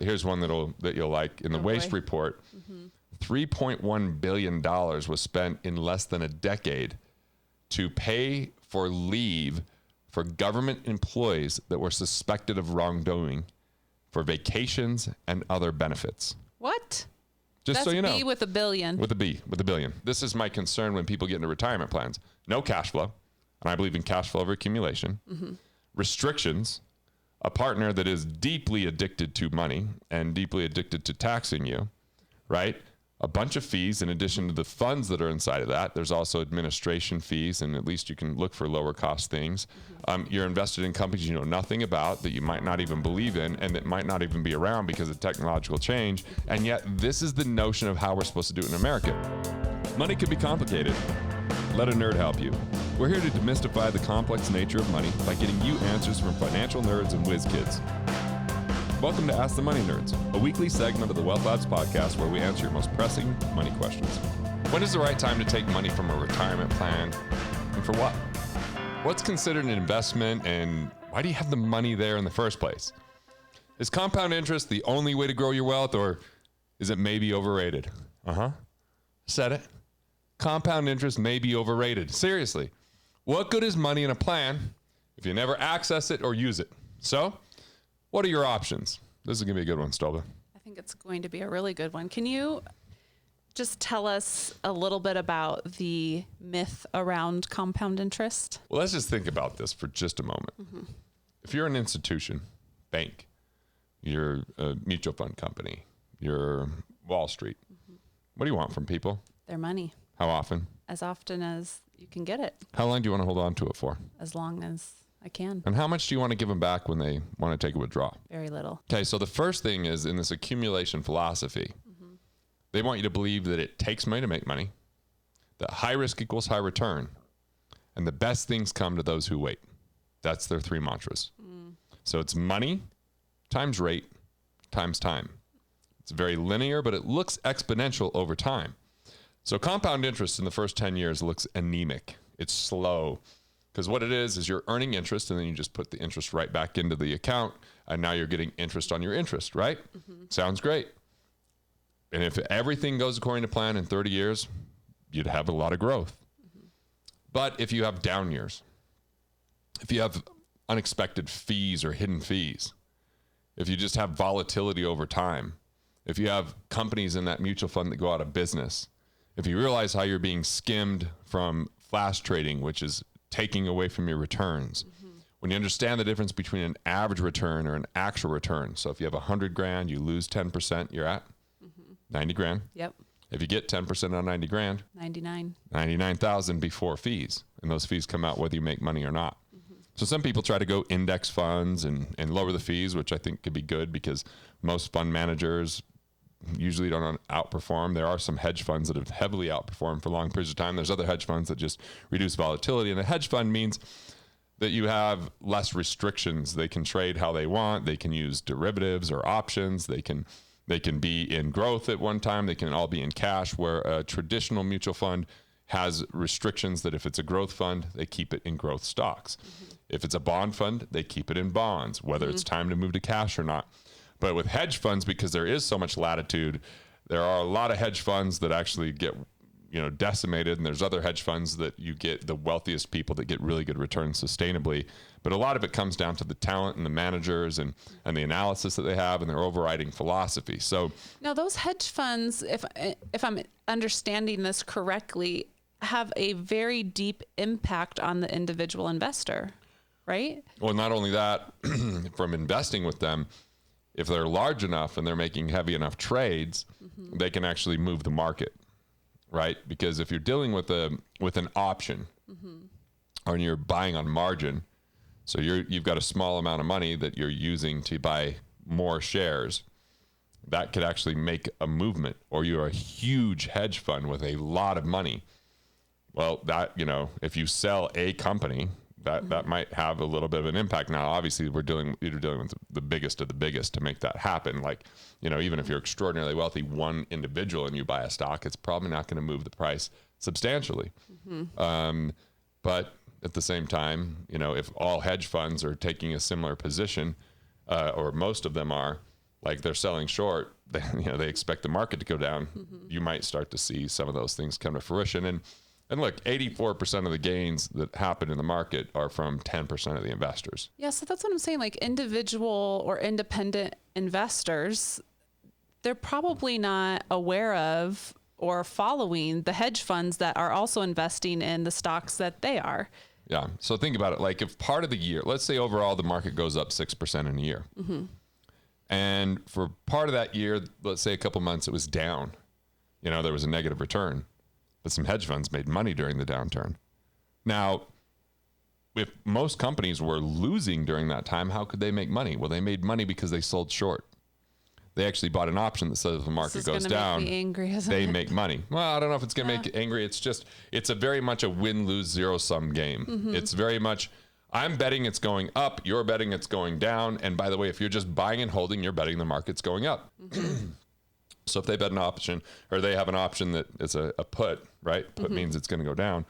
here's one that you'll like. In the waste report, $3.1 billion was spent in less than a decade to pay for leave for government employees that were suspected of wrongdoing for vacations and other benefits. What? Just That's so you know. B with a billion. With a billion. This is my concern when people get into retirement plans. No cash flow, and I believe in cash flow over accumulation. Restrictions, a partner that is deeply addicted to money and deeply addicted to taxing you, right? A bunch of fees in addition to the funds that are inside of that. There's also administration fees, and at least you can look for lower cost things. You're invested in companies you know nothing about, that you might not even believe in, and that might not even be around because of technological change. And yet this is the notion of how we're supposed to do it in America. Money can be complicated. Let a nerd help you. We're here to demystify the complex nature of money by getting you answers from financial nerds and whiz kids. Welcome to Ask the Money Nerds, a weekly segment of the Wealth Labs podcast where we answer your most pressing money questions. When is the right time to take money from a retirement plan, and for what? What's considered an investment, and why do you have the money there in the first place? Is compound interest the only way to grow your wealth, or is it maybe overrated? Said it. Compound interest may be overrated. Seriously. What good is money in a plan if you never access it or use it? So, what are your options? This is going to be a good one, Stolba. I think it's going to be a really good one. Can you just tell us a little bit about the myth around compound interest? Well, let's just think about this for just a moment. If you're an institution, bank, you're a mutual fund company, you're Wall Street, what do you want from people? Their money. How often? As often as you can get it. How long do you want to hold on to it for? As long as I can. And how much do you want to give them back when they want to take a withdrawal? Very little. Okay, so the first thing is in this accumulation philosophy, they want you to believe that it takes money to make money, that high risk equals high return, and the best things come to those who wait. That's their three mantras. So it's money times rate times time. It's very linear, but it looks exponential over time. So compound interest in the first 10 years looks anemic. It's slow. Because what it is you're earning interest, and then you just put the interest right back into the account, and now you're getting interest on your interest, right? Sounds great. And if everything goes according to plan in 30 years, you'd have a lot of growth. But if you have down years, if you have unexpected fees or hidden fees, if you just have volatility over time, if you have companies in that mutual fund that go out of business, if you realize how you're being skimmed from flash trading, which is taking away from your returns, when you understand the difference between an average return or an actual return. So if you have 100 grand, you lose 10%, you're at 90 grand. Yep. If you get 10% on 90 grand, 99,000 before fees. And those fees come out whether you make money or not. So some people try to go index funds and lower the fees, which I think could be good because most fund managers usually don't outperform. There are some hedge funds that have heavily outperformed for long periods of time. There's other hedge funds that just reduce volatility. And a hedge fund means that you have less restrictions. They can trade how they want. They can use derivatives or options. They can be in growth at one time. They can all be in cash, where a traditional mutual fund has restrictions that if it's a growth fund, they keep it in growth stocks. If it's a bond fund, they keep it in bonds, whether it's time to move to cash or not. But with hedge funds, because there is so much latitude, there are a lot of hedge funds that actually get, decimated, and there's other hedge funds that you get the wealthiest people that get really good returns sustainably. But a lot of it comes down to the talent and the managers and the analysis that they have and their overriding philosophy. So now those hedge funds, if I'm understanding this correctly, have a very deep impact on the individual investor, right? Well, not only that, from investing with them, if they're large enough and they're making heavy enough trades, they can actually move the market, right? Because if you're dealing with an option or you're buying on margin, so you've got a small amount of money that you're using to buy more shares, that could actually make a movement. Or you're a huge hedge fund with a lot of money. Well, that, if you sell a company, that might have a little bit of an impact. Now, obviously, you're dealing with the biggest of the biggest to make that happen. Like, even if you're extraordinarily wealthy, one individual, and you buy a stock, it's probably not going to move the price substantially. But at the same time, if all hedge funds are taking a similar position, or most of them are, like they're selling short, they expect the market to go down. You might start to see some of those things come to fruition. And look, 84% of the gains that happen in the market are from 10% of the investors. Yeah, so that's what I'm saying. Like individual or independent investors, they're probably not aware of or following the hedge funds that are also investing in the stocks that they are. Yeah. So think about it. Like if part of the year, let's say overall the market goes up 6% in a year. And for part of that year, let's say a couple months, it was down. There was a negative return. But some hedge funds made money during the downturn. Now, if most companies were losing during that time, how could they make money? Well, they made money because they sold short. They actually bought an option that says if the market goes down, make me angry, isn't they it? make money. Well, I don't know if it's going to make you angry. It's a very much a win-lose zero-sum game. It's very much, I'm betting it's going up, you're betting it's going down. And by the way, if you're just buying and holding, you're betting the market's going up. So if they bet an option, or they have an option that it's a put, right? Put means it's going to go down,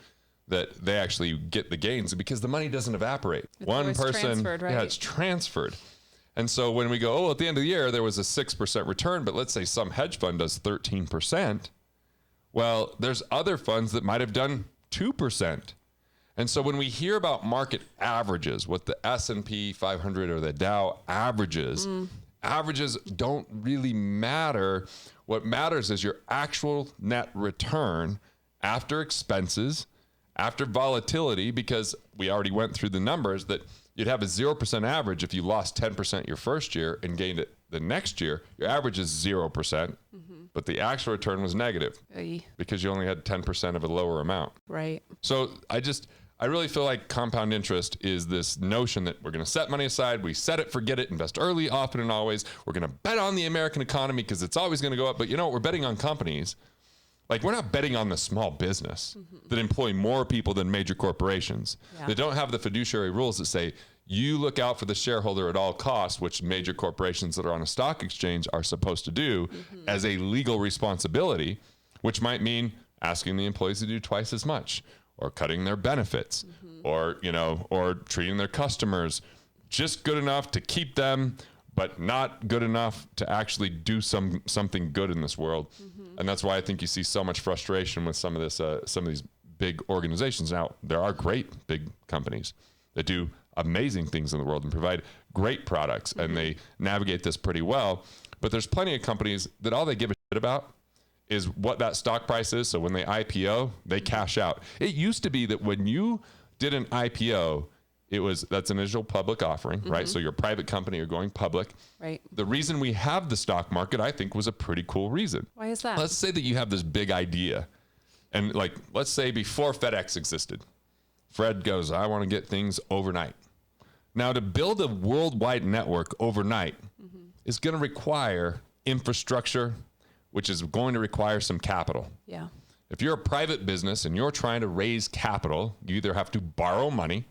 that they actually get the gains because the money doesn't evaporate. One person, right? Yeah, it's transferred. And so when we go, at the end of the year, there was a 6% return, but let's say some hedge fund does 13%. Well, there's other funds that might have done 2%. And so when we hear about market averages, what the S&P 500 or the Dow averages, averages don't really matter. What matters is your actual net return after expenses, after volatility, because we already went through the numbers that you'd have a 0% average if you lost 10% your first year and gained it the next year. Your average is 0%, but the actual return was negative because you only had 10% of a lower amount. Right. So I really feel like compound interest is this notion that we're going to set money aside, we set it, forget it, invest early, often and always. We're going to bet on the American economy because it's always going to go up. But you know what? We're betting on companies. Like we're not betting on the small business that employ more people than major corporations. They don't have the fiduciary rules that say you look out for the shareholder at all costs, which major corporations that are on a stock exchange are supposed to do as a legal responsibility, which might mean asking the employees to do twice as much, or cutting their benefits, or treating their customers just good enough to keep them, but not good enough to actually do something good in this world. And that's why I think you see so much frustration with some of these big organizations. Now, there are great big companies that do amazing things in the world and provide great products, and they navigate this pretty well. But there's plenty of companies that all they give a shit about is what that stock price is. So when they IPO, they cash out. It used to be that when you did an IPO, that's an initial public offering, right? So you're a private company, you're going public. Right. The reason we have the stock market, I think, was a pretty cool reason. Why is that? Let's say that you have this big idea. And let's say before FedEx existed, Fred goes, I want to get things overnight. Now, to build a worldwide network overnight is going to require infrastructure, which is going to require some capital. Yeah. If you're a private business and you're trying to raise capital, you either have to borrow money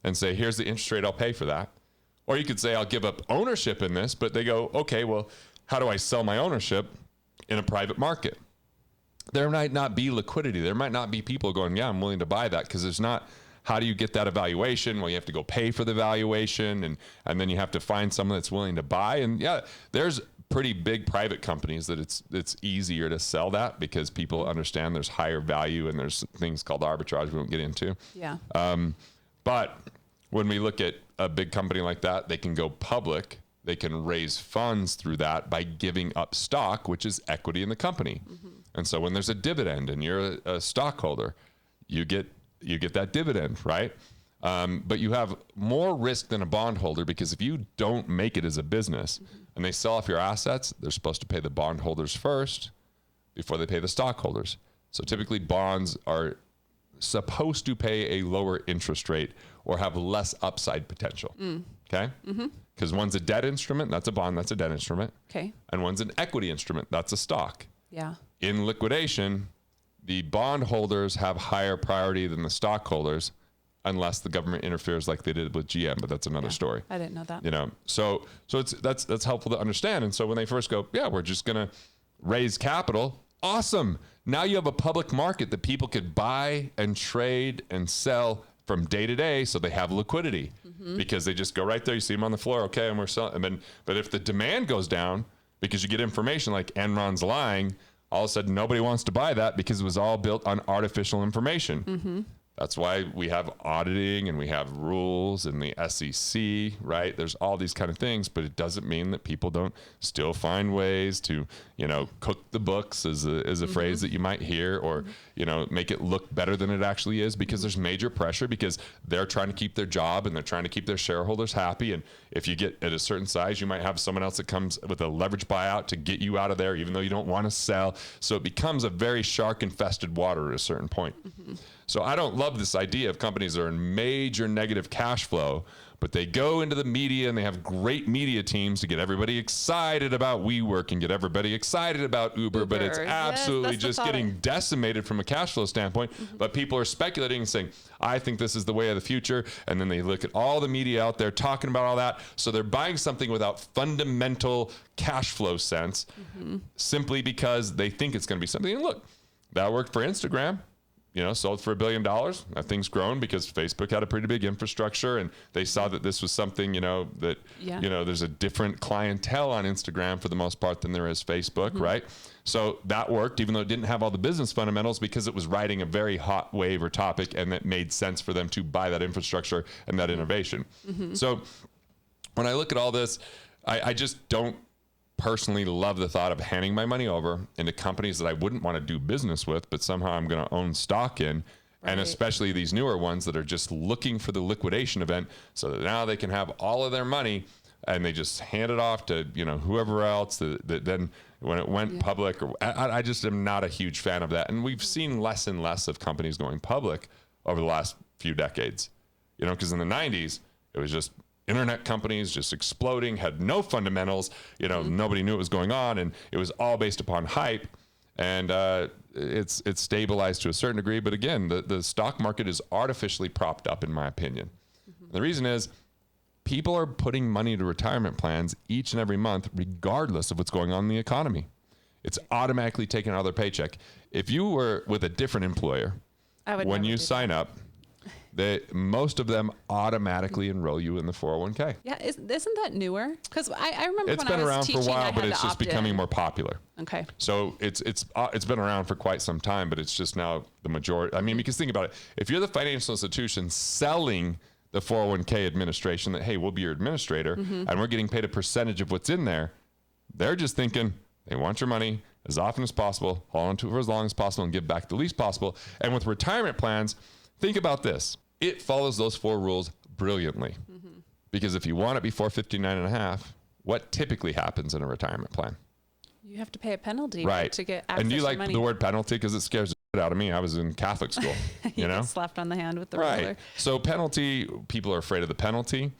and say, here's the interest rate, I'll pay for that. Or you could say, I'll give up ownership in this, but they go, okay, well, how do I sell my ownership in a private market? There might not be liquidity. There might not be people going, yeah, I'm willing to buy that, because there's not, how do you get that evaluation? Well, you have to go pay for the valuation, and then you have to find someone that's willing to buy. And yeah, there's pretty big private companies that it's easier to sell that because people understand there's higher value and there's things called arbitrage we won't get into. Yeah. But when we look at a big company like that, they can go public. They can raise funds through that by giving up stock, which is equity in the company. And so when there's a dividend and you're a stockholder, you get that dividend, right? But you have more risk than a bondholder, because if you don't make it as a business and they sell off your assets, they're supposed to pay the bondholders first before they pay the stockholders. So typically bonds are supposed to pay a lower interest rate or have less upside potential. Okay? Because one's a debt instrument, that's a bond, that's a debt instrument. Okay. And one's an equity instrument, that's a stock. Yeah. In liquidation, the bondholders have higher priority than the stockholders, unless the government interferes like they did with GM, but that's another story. I didn't know that. So that's helpful to understand. And so when they first go, yeah, we're just going to raise capital. Awesome. Now you have a public market that people could buy and trade and sell from day to day, so they have liquidity because they just go right there. You see them on the floor, okay, and we're selling. And then, but if the demand goes down because you get information like Enron's lying, all of a sudden nobody wants to buy that because it was all built on artificial information. That's why we have auditing and we have rules and the SEC, right? There's all these kind of things, but it doesn't mean that people don't still find ways to, cook the books is a phrase that you might hear, or, make it look better than it actually is, because there's major pressure because they're trying to keep their job and they're trying to keep their shareholders happy. And if you get at a certain size, you might have someone else that comes with a leverage buyout to get you out of there, even though you don't want to sell. So it becomes a very shark infested water at a certain point. So I don't love this idea of companies that are in major negative cash flow, but they go into the media and they have great media teams to get everybody excited about WeWork and get everybody excited about Uber, but it's absolutely just getting decimated from a cash flow standpoint. But people are speculating and saying, I think this is the way of the future. And then they look at all the media out there talking about all that. So they're buying something without fundamental cash flow sense, simply because they think it's going to be something. And look, that worked for Instagram. Sold for $1 billion. That thing's grown because Facebook had a pretty big infrastructure, and they saw that this was something, there's a different clientele on Instagram for the most part than there is Facebook, right? So that worked, even though it didn't have all the business fundamentals, because it was riding a very hot wave or topic, and that made sense for them to buy that infrastructure and that innovation. So when I look at all this, I just don't personally love the thought of handing my money over into companies that I wouldn't want to do business with, but somehow I'm going to own stock in. Right. And especially these newer ones that are just looking for the liquidation event so that now they can have all of their money and they just hand it off to, whoever else that then when it went public. Or I just am not a huge fan of that. And we've seen less and less of companies going public over the last few decades, because in the 90s, it was just internet companies just exploding, had no fundamentals, nobody knew what was going on, and it was all based upon hype. And it's stabilized to a certain degree, but again, the stock market is artificially propped up, in my opinion. The reason is people are putting money into retirement plans each and every month, regardless of what's going on in the economy. It's automatically taken out of their paycheck. If you were with a different employer, when you sign up, most of them automatically enroll you in the 401k. Yeah, isn't that newer? Because I remember it's when been I was around teaching, for a while, but it's just becoming more popular. Okay. So it's been around for quite some time, but it's just now the majority. I mean, because think about it. If you're the financial institution selling the 401k administration that, hey, we'll be your administrator and we're getting paid a percentage of what's in there, they're just thinking they want your money as often as possible, hold on to it for as long as possible, and give back the least possible. And with retirement plans, think about this. It follows those 4 rules brilliantly. Because if you want it before 59 and a half, what typically happens in a retirement plan? You have to pay a penalty to get access to money. And do you like the word penalty? Because it scares the shit out of me. I was in Catholic school. You get slapped on the hand with the ruler. So penalty, people are afraid of the penalty.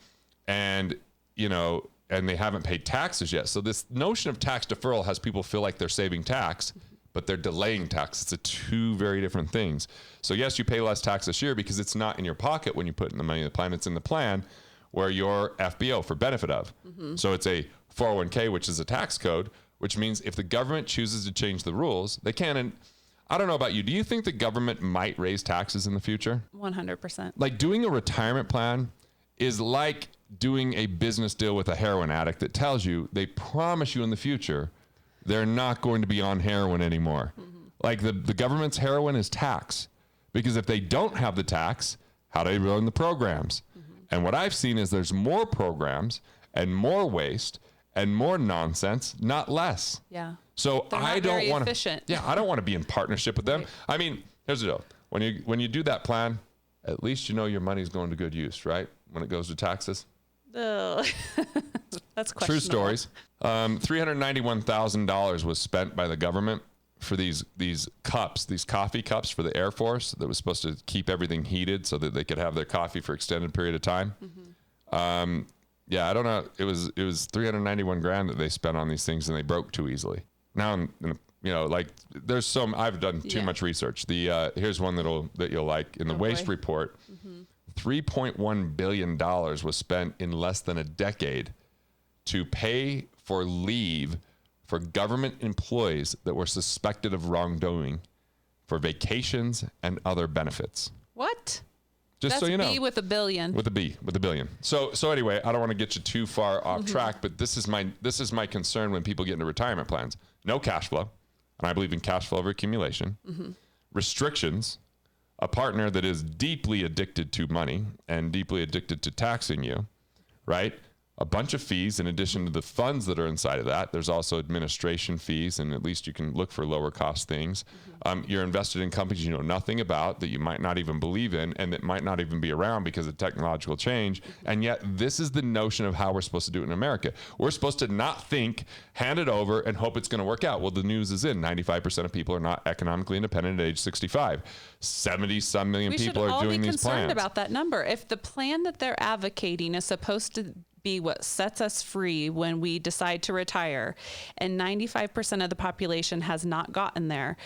And, and they haven't paid taxes yet. So this notion of tax deferral has people feel like they're saving tax, but they're delaying tax. It's 2 very different things. So yes, you pay less tax this year because it's not in your pocket when you put in the money in the plan. It's in the plan where you're FBO for benefit of. So it's a 401k, which is a tax code, which means if the government chooses to change the rules, they can. And I don't know about you. Do you think the government might raise taxes in the future? 100%. Like doing a retirement plan is like doing a business deal with a heroin addict that tells you, they promise you in the future, they're not going to be on heroin anymore. Like the government's heroin is tax, because if they don't have the tax, how do they run the programs? And what I've seen is there's more programs and more waste and more nonsense, not less. Yeah. So I don't want to. Yeah, I don't want to be in partnership with them. Right. I mean, here's the deal: when you do that plan, at least you know your money's going to good use, right? When it goes to taxes. Oh. That's questionable. True stories. $391,000 was spent by the government for these cups, these coffee cups for the Air Force that was supposed to keep everything heated so that they could have their coffee for extended period of time. Yeah, I don't know. It was 391 grand that they spent on these things, and they broke too easily. Now, like there's some. I've done too much research. Here's one that you'll like in the waste report. $3.1 billion was spent in less than a decade to pay for leave for government employees that were suspected of wrongdoing for vacations and other benefits. What? Just That's so you know. B with a billion. With a billion. So anyway, I don't want to get you too far off track, but this is my concern when people get into retirement plans. No cash flow, and I believe in cash flow over accumulation. Restrictions, a partner that is deeply addicted to money and deeply addicted to taxing you, right? A bunch of fees in addition to the funds that are inside of that. There's also administration fees, and at least you can look for lower cost things. You're invested in companies you know nothing about, that you might not even believe in, and that might not even be around because of technological change. And yet this is the notion of how we're supposed to do it in America. We're supposed to not think, hand it over, and hope it's going to work out. Well, the news is in. 95% of people are not economically independent at age 65. 70-some million people are doing these plans. We should all be concerned about that number. If the plan that they're advocating is supposed to be what sets us free when we decide to retire, and 95% of the population has not gotten there,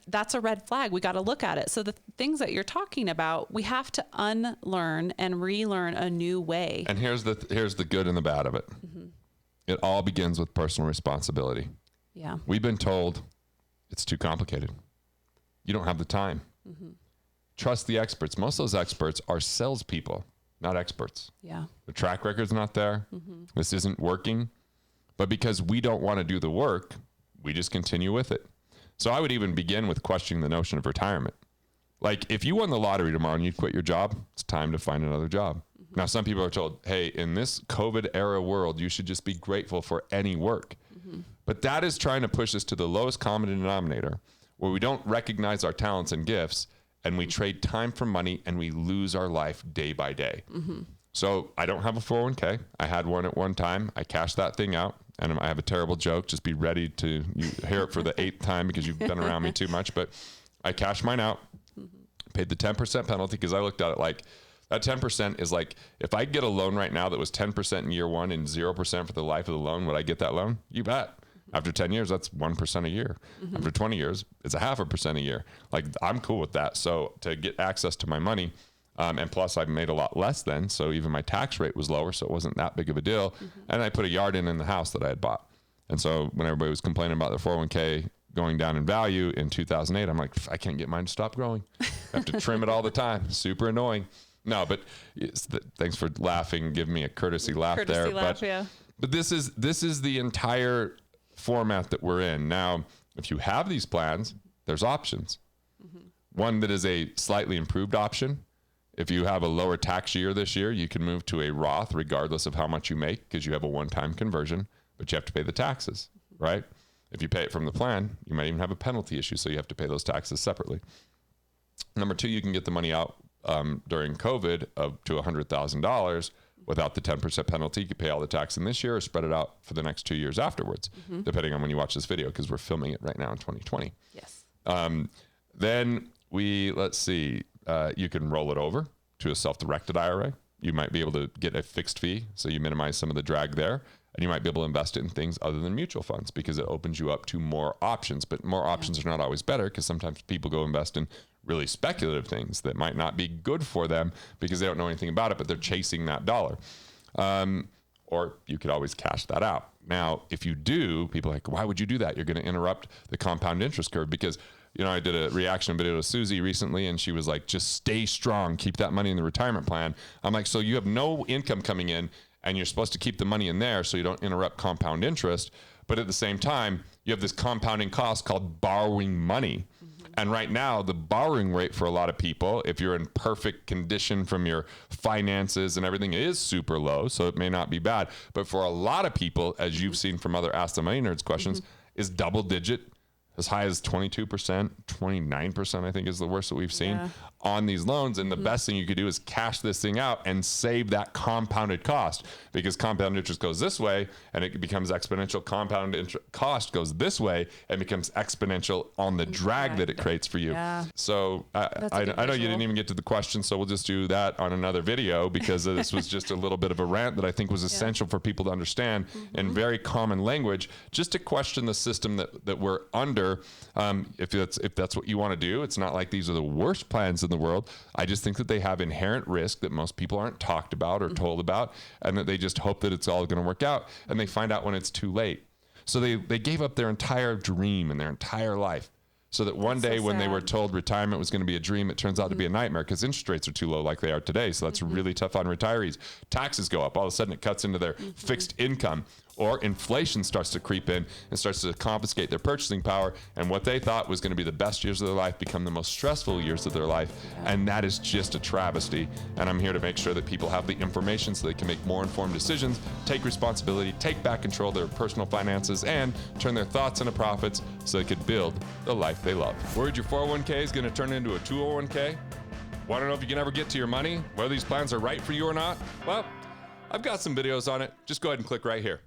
that's a red flag. We got to look at it. So the things that you're talking about, we have to unlearn and relearn a new way. And here's the good and the bad of it. It all begins with personal responsibility. Yeah. We've been told it's too complicated. You don't have the time. Trust the experts. Most of those experts are salespeople, not experts. Yeah. The track record's not there. This isn't working. But because we don't want to do the work, we just continue with it. So I would even begin with questioning the notion of retirement. Like, if you won the lottery tomorrow and you quit your job, it's time to find another job. Now, some people are told, hey, in this COVID era world, you should just be grateful for any work. But that is trying to push us to the lowest common denominator, where we don't recognize our talents and gifts, and we trade time for money, and we lose our life day by day. So I don't have a 401k. I had one at one time. I cashed that thing out, and I have a terrible joke. Just be ready to hear it for the 8th time because you've been around me too much. But I cashed mine out, paid the 10% penalty, because I looked at it like that 10% is like, if I get a loan right now that was 10% in year one and 0% for the life of the loan, would I get that loan? You bet. After 10 years, that's 1% a year. After 20 years, it's 0.5% a year. Like, I'm cool with that. So to get access to my money, and plus I've made a lot less then, so even my tax rate was lower, so it wasn't that big of a deal. And I put a yard in the house that I had bought. And so when everybody was complaining about their 401k going down in value in 2008, I'm like, I can't get mine to stop growing. I have to trim it all the time. Super annoying. No, but thanks for laughing. Give me a courtesy laugh there. But this is the entire format that we're in. Now, if you have these plans, there's options. One that is a slightly improved option. If you have a lower tax year this year, you can move to a Roth regardless of how much you make, because you have a one-time conversion, but you have to pay the taxes, right? If you pay it from the plan, you might even have a penalty issue, so you have to pay those taxes separately. Number two, you can get the money out during COVID up to $100,000 without the 10% penalty. You could pay all the tax in this year or spread it out for the next 2 years afterwards, depending on when you watch this video, because we're filming it right now in 2020. Yes. Then let's see, you can roll it over to a self-directed IRA. You might be able to get a fixed fee, so you minimize some of the drag there. And you might be able to invest it in things other than mutual funds, because it opens you up to more options. But more options are not always better, because sometimes people go invest in really speculative things that might not be good for them because they don't know anything about it, but they're chasing that dollar. Or you could always cash that out. Now, if you do, people are like, why would you do that? You're going to interrupt the compound interest curve, because, you know, I did a reaction video to Susie recently, and she was like, just stay strong, keep that money in the retirement plan. I'm like, so you have no income coming in, and you're supposed to keep the money in there so you don't interrupt compound interest. But at the same time, you have this compounding cost called borrowing money. And right now, the borrowing rate for a lot of people, if you're in perfect condition from your finances and everything, is super low. So it may not be bad. But for a lot of people, as you've seen from other Ask the Money Nerds questions, is double digit, as high as 22%, 29%, I think is the worst that we've seen on these loans. And the best thing you could do is cash this thing out and save that compounded cost, because compound interest goes this way and it becomes exponential. Compound cost goes this way and becomes exponential on the drag that it creates for you. So I know you didn't even get to the question, so we'll just do that on another video, because this was just a little bit of a rant that I think was essential for people to understand in very common language, just to question the system that we're under. If that's what you want to do. It's not like these are the worst plans in the world. I just think that they have inherent risk that most people aren't talked about or told about, and that they just hope that it's all going to work out, and they find out when it's too late. So they gave up their entire dream and their entire life So that one day when they were told retirement was going to be a dream, it turns out to be a nightmare because interest rates are too low like they are today. So that's really tough on retirees. Taxes go up. All of a sudden it cuts into their fixed income, or inflation starts to creep in and starts to confiscate their purchasing power. And what they thought was going to be the best years of their life become the most stressful years of their life. And that is just a travesty. And I'm here to make sure that people have the information so they can make more informed decisions, take responsibility, take back control of their personal finances, and turn their thoughts into profits so they could build the life they love. Worried your 401k is going to turn into a 201k? Want to know if you can ever get to your money, whether these plans are right for you or not? Well, I've got some videos on it. Just go ahead and click right here.